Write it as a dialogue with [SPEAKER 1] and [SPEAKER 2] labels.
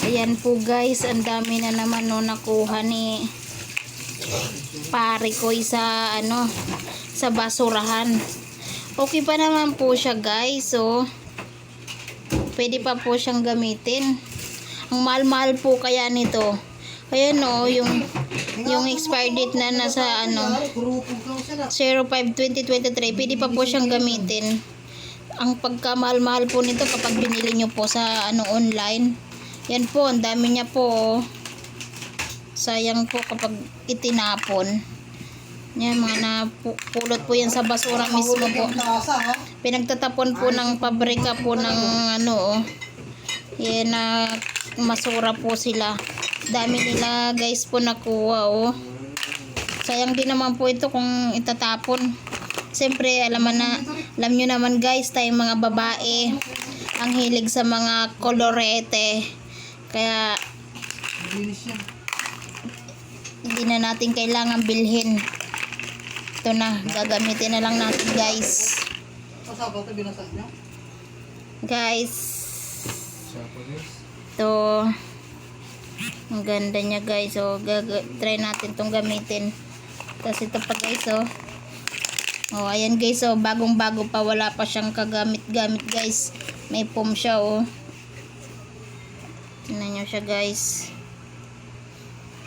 [SPEAKER 1] Ayan po guys, ang dami na naman no nakuha ni pare ko sa sa basurahan. Okay pa naman po siya guys, so pwede pa po siyang gamitin. Ang mahal-mahal po kaya nito. Ayan o, yung expired date na nasa 05/2023, pwede pa po siyang gamitin. Ang pagkamahal-mahal po nito kapag binili nyo po sa online. Yan po, ang dami niya po. Sayang po kapag itinapon. Yan, mga napulot po yan sa basura mismo po. Pinagtatapon po ng pabrika po ng yan na masura po sila. Dami nila guys po nakuha oh. Sayang din naman po ito kung itatapon. Siyempre alam nyo naman guys, tayong mga babae ang hilig sa mga kolorete. Kaya hindi na natin kailangan bilhin. Ito na, gagamitin na lang natin guys. Guys, ito ang ganda niya guys. So try natin itong gamitin. Tapos ito pa guys oh, ayan guys, bagong bago pa, wala pa siyang kagamit-gamit guys. May foam siya oh. Tingnan nyo siya guys.